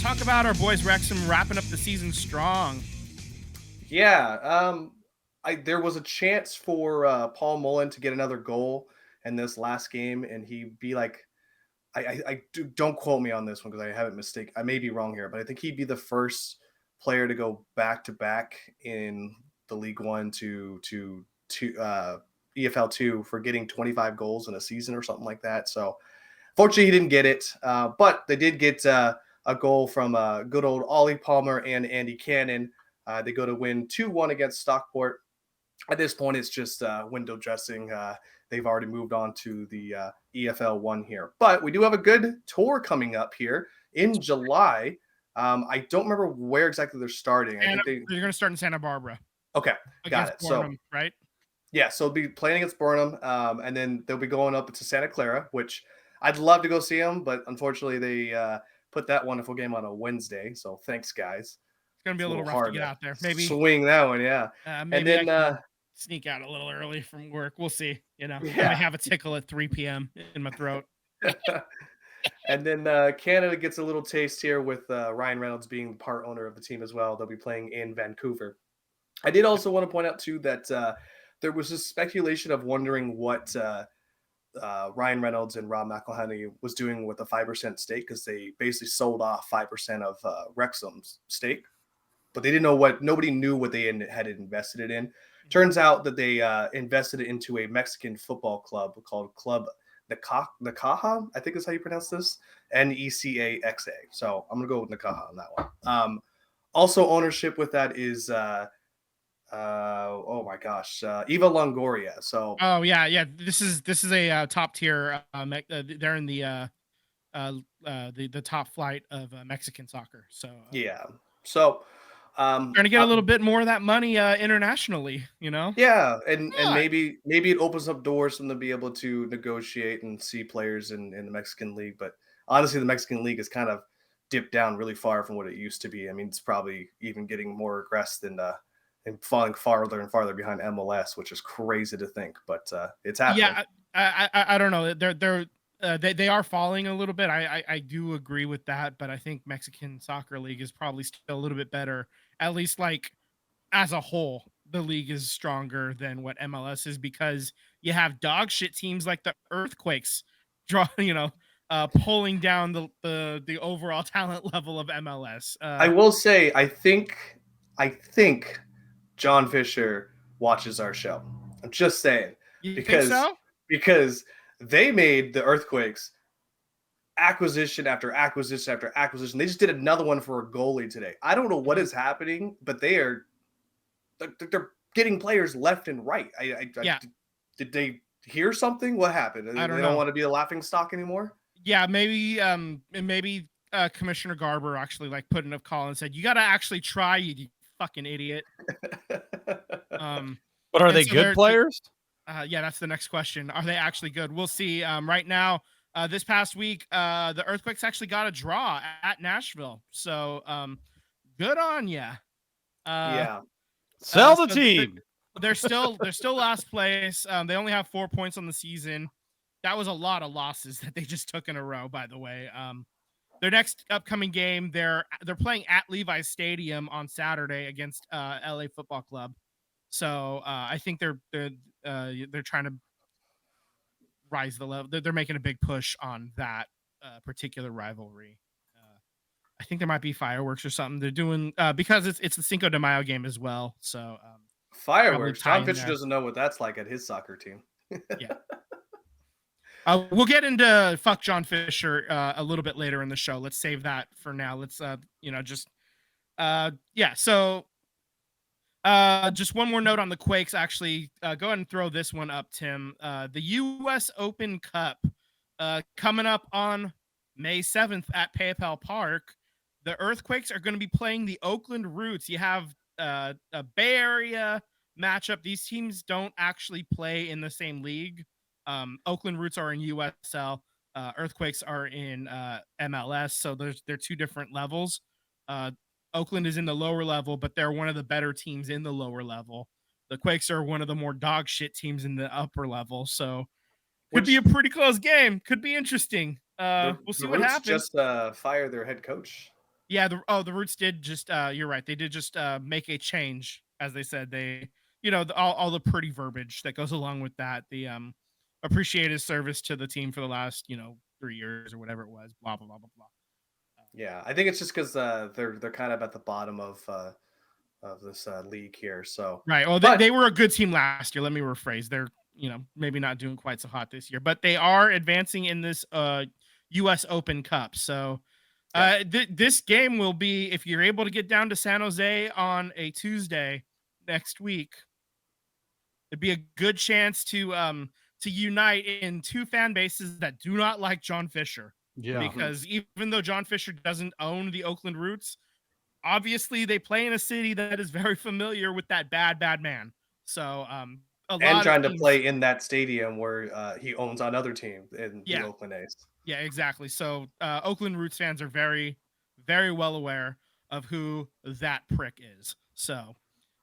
let's talk about our boys Wrexham wrapping up the season strong. Yeah, there was a chance for Paul Mullen to get another goal in this last game, and he'd be like, don't quote me on this one because I haven't mistake. I may be wrong here, but I think he'd be the first player to go back to back in the League One to EFL2 for getting 25 goals in a season or something like that. So, fortunately, he didn't get it, but they did get a goal from good old Ollie Palmer and Andy Cannon. They go to win 2-1 against Stockport. At this point, it's just window dressing. They've already moved on to the EFL1 here. But we do have a good tour coming up here in July. I don't remember where exactly they're starting. I think They're going to start in Santa Barbara. Okay, got it. Burnham, so, right? Yeah, so they'll be playing against Burnham, and then they'll be going up to Santa Clara, which I'd love to go see them, but unfortunately they put that wonderful game on a Wednesday. So thanks, guys. It's going to be a little rough to get out there. Maybe swing that one, yeah. Maybe And then I can sneak out a little early from work. We'll see. I may have a tickle at 3 p.m. in my throat. And then Canada gets a little taste here with Ryan Reynolds being part owner of the team as well. They'll be playing in Vancouver. I did also want to point out too that there was this speculation of wondering what Ryan Reynolds and Rob McElhenney was doing with a 5% stake, because they basically sold off 5% of Wrexham's stake, but they didn't know what. Nobody knew what they had invested it in. Turns out that they invested it into a Mexican football club called Club Necaxa, I think is how you pronounce this, Necaxa. So I'm gonna go with Necaxa on that one. Also, ownership with that is oh my gosh, Eva Longoria. So This is a top tier. They're in the top flight of Mexican soccer. So yeah, so trying to get a little bit more of that money internationally. Yeah, and maybe it opens up doors for them to be able to negotiate and see players in the Mexican league. But honestly, the Mexican league has kind of dipped down really far from what it used to be. I mean, it's probably even getting more aggressive than and falling farther and farther behind MLS, which is crazy to think, but it's happening. Yeah, I don't know. They are falling a little bit. I do agree with that, but I think Mexican Soccer League is probably still a little bit better. At least, like, as a whole, the league is stronger than what MLS is, because you have dog shit teams like the Earthquakes pulling down the overall talent level of MLS. I will say, I think John Fisher watches our show. I'm just saying, because they made the Earthquakes acquisition after acquisition after acquisition. They just did another one for a goalie today. I don't know what is happening, but they're getting players left and right. Did they hear something? What happened? They don't want to be a laughing stock anymore? Yeah, maybe Commissioner Garber actually put in a call and said, "You got to actually try, you fucking idiot." But are they good players? Yeah, that's the next question. Are they actually good? We'll see. Right now, this past week, the Earthquakes actually got a draw at Nashville. So, good on ya. Yeah. Sell the team. They're still last place. They only have 4 points on the season. That was a lot of losses that they just took in a row, by the way. Their next upcoming game, they're playing at Levi's Stadium on Saturday against LA Football Club. So I think they're trying to rise the level. They're making a big push on that particular rivalry. I think there might be fireworks or something they're doing because it's the Cinco de Mayo game as well. So fireworks. John Fisher doesn't know what that's like at his soccer team. Yeah. We'll get into fuck John Fisher a little bit later in the show. Let's save that for now. Let's So just one more note on the Quakes. Actually, go ahead and throw this one up, Tim. The U.S. Open Cup coming up on May 7th at PayPal Park. The Earthquakes are going to be playing the Oakland Roots. You have a Bay Area matchup. These teams don't actually play in the same league. Oakland Roots are in USL. Earthquakes are in MLS. So they're two different levels. Oakland is in the lower level, but they're one of the better teams in the lower level. The Quakes are one of the more dog shit teams in the upper level. So could be a pretty close game. Could be interesting. We'll see what happens. Just fire their head coach. Yeah, the Roots did just you're right. They did just make a change, as they said. They all the pretty verbiage that goes along with that. The appreciate his service to the team for the last 3 years or whatever it was. Blah blah blah blah blah. Yeah, I think it's just because they're kind of at the bottom of this league here. So, Right. Well, but they were a good team last year. Let me rephrase. They're maybe not doing quite so hot this year, but they are advancing in this U.S. Open Cup. So yeah, this game will be, if you're able to get down to San Jose on a Tuesday next week, it'd be a good chance to unite in two fan bases that do not like John Fisher. Yeah. Because even though John Fisher doesn't own the Oakland Roots, obviously they play in a city that is very familiar with that bad man. So a and lot of trying to teams. play in that stadium where he owns another team in the Yeah, Oakland A's. yeah, exactly. So Oakland Roots fans are very, very well aware of who that prick is. So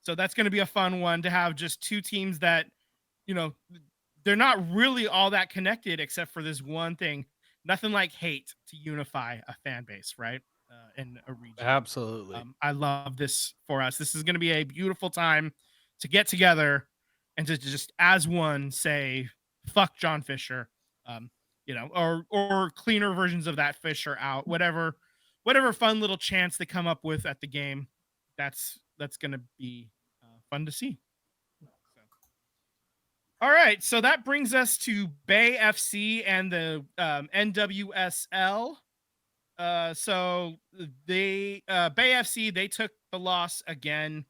that's going to be a fun one to have, just two teams that, you know, they're not really all that connected except for this one thing. Nothing like hate to unify a fan base, right? In a region. Absolutely. I love this for us. This is going to be a beautiful time to get together and to just as one say, fuck John Fisher, or cleaner versions of that Fisher out, whatever fun little chants they come up with at the game. That's going to be fun to see. So. All right. So that brings us to Bay FC and the NWSL. So they Bay FC, they took the loss again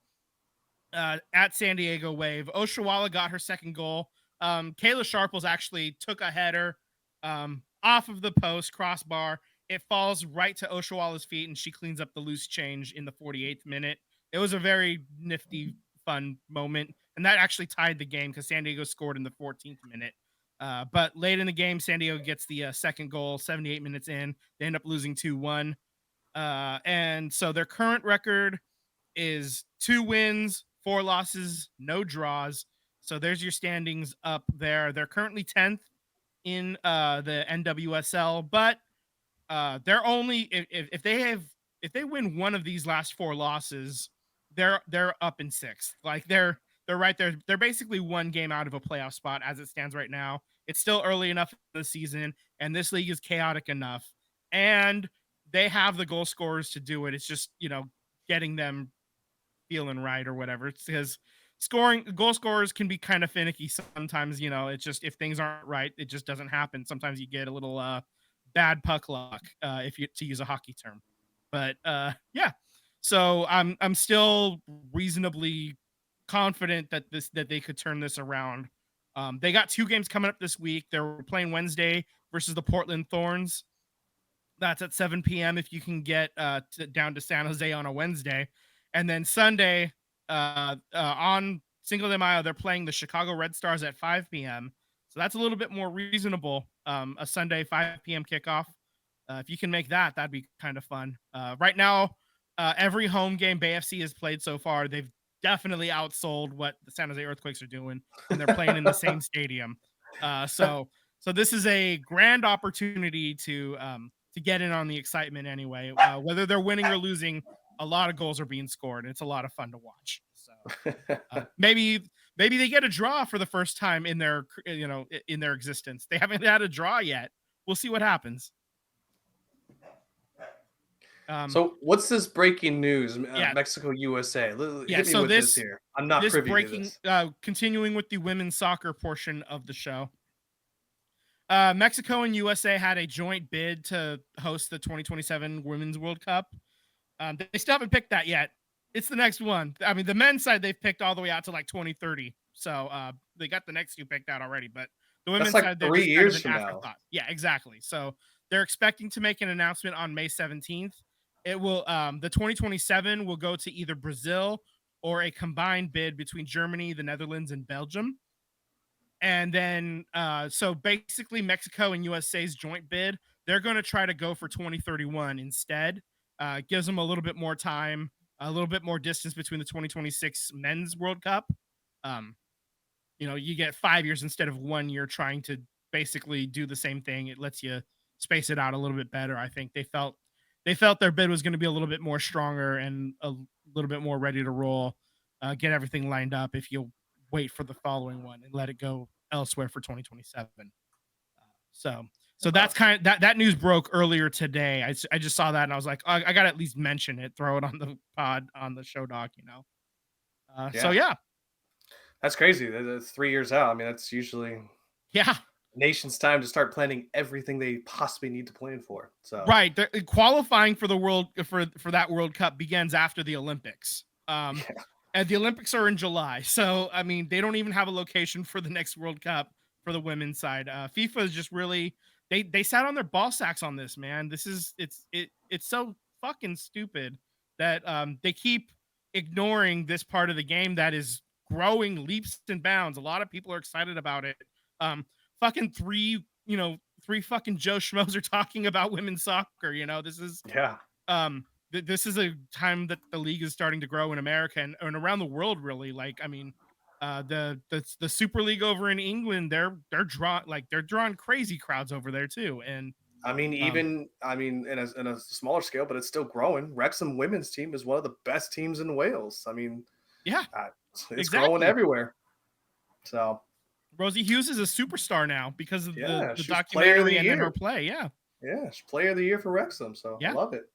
at San Diego Wave. Oshawala got her second goal. Kayla Sharples actually took a header off of the post crossbar. It falls right to Oshawala's feet, and she cleans up the loose change in the 48th minute. It was a very nifty, fun moment, and that actually tied the game because San Diego scored in the 14th minute. But late in the game, San Diego gets the second goal, 78 minutes in. They end up losing 2-1. And so their current record is 2 wins, 4 losses, no draws. So there's your standings up there. They're currently 10th in the NWSL, but they're only if they win one of these last 4 losses, they're up in 6th. Like they're right there. They're basically one game out of a playoff spot as it stands right now. It's still early enough in the season, and this league is chaotic enough, and they have the goal scorers to do it. It's just getting them feeling right or whatever. It's because goal scorers can be kind of finicky sometimes. It's just, if things aren't right, it just doesn't happen. Sometimes you get a little bad puck luck, if you to use a hockey term. But yeah, so I'm still reasonably confident that they could turn this around. They got 2 games coming up this week. They're playing Wednesday versus the Portland Thorns. That's at 7 p.m. if you can get down to San Jose on a Wednesday. And then Sunday on Cinco de Mayo, they're playing the Chicago Red Stars at 5 p.m. So that's a little bit more reasonable. A Sunday 5 p.m. kickoff. If you can make that, that'd be kind of fun. Right now, every home game Bay FC has played so far, they've definitely outsold what the San Jose Earthquakes are doing, and they're playing in the same stadium. So this is a grand opportunity to get in on the excitement anyway. Whether they're winning or losing, a lot of goals are being scored, and it's a lot of fun to watch. So maybe they get a draw for the first time in their in their existence. They haven't had a draw yet. We'll see what happens. So what's this breaking news? Yeah. Mexico, USA. Yeah, Hit me so with this here. I'm not privy to this. Continuing with the women's soccer portion of the show. Mexico and USA had a joint bid to host the 2027 Women's World Cup. They still haven't picked that yet. It's the next one. I mean, the men's side they've picked all the way out to like 2030. So they got the next 2 picked out already. But the women's That's like side, they're 3 just years kind of from an afterthought. Yeah, exactly. So they're expecting to make an announcement on May 17th. It will the 2027 will go to either Brazil or a combined bid between Germany, the Netherlands, and Belgium. And then so basically Mexico and USA's joint bid, they're going to try to go for 2031 instead. Gives them a little bit more time, a little bit more distance between the 2026 Men's World Cup. You get 5 years instead of 1 year trying to basically do the same thing. It lets you space it out a little bit better. I think they felt they felt their bid was going to be a little bit more stronger and a little bit more ready to roll, get everything lined up if you'll wait for the following one and let it go elsewhere for 2027. So that's kind of that news broke earlier today. I just saw that and I was like, oh, I got to at least mention it, throw it on the pod, on the show doc, So yeah, that's crazy. That's 3 years out. I mean, that's usually nation's time to start planning everything they possibly need to plan for. So right, qualifying for the for that World Cup begins after the Olympics. And the Olympics are in July, so I mean they don't even have a location for the next World Cup for the women's side. FIFA is just really they sat on their ball sacks on this, man. It's so fucking stupid that they keep ignoring this part of the game that is growing leaps and bounds. A lot of people are excited about it. Fucking three fucking Joe Schmoes are talking about women's soccer. This is this is a time that the league is starting to grow in America and around the world, really. Like, I mean, the Super League over in England, they're drawing crazy crowds over there too. And I mean, in a smaller scale, but it's still growing. Wrexham women's team is one of the best teams in Wales. I mean, it's growing everywhere. So Rosie Hughes is a superstar now because of the documentary and her play. Yeah, she's player of the year for Wrexham. So I love it.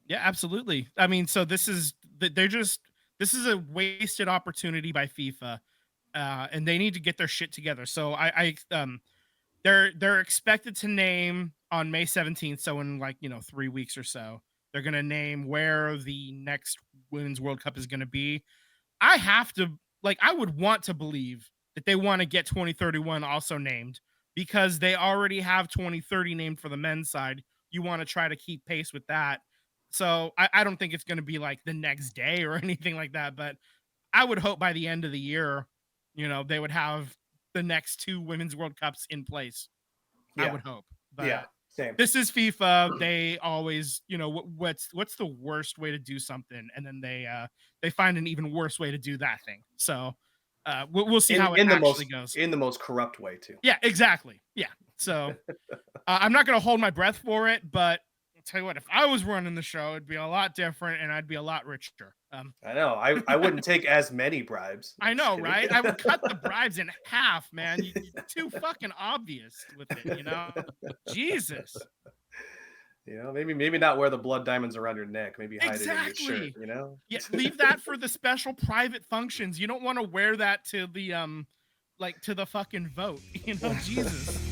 Yeah, absolutely. I mean, so this is a wasted opportunity by FIFA, and they need to get their shit together. So they're expected to name on May 17th. So in 3 weeks or so, they're gonna name where the next Women's World Cup is gonna be. I would want to believe that they want to get 2031 also named because they already have 2030 named for the men's side. You want to try to keep pace with that. So I don't think it's going to be like the next day or anything like that, but I would hope by the end of the year, they would have the next 2 Women's World Cups in place. I would hope. But same. This is FIFA. They always, what's the worst way to do something, and then they find an even worse way to do that thing. So we'll see how it actually goes. In the most corrupt way too. Yeah, exactly. Yeah. So I'm not going to hold my breath for it, but I'll tell you what, if I was running the show, it'd be a lot different and I'd be a lot richer. I know. I wouldn't take as many bribes. I know, right? I would cut the bribes in half, man. You're too fucking obvious with it, Jesus. Maybe not wear the blood diamonds around your neck. Maybe hide it in your shirt. Yeah, leave that for the special private functions. You don't want to wear that to the to the fucking vote. Jesus.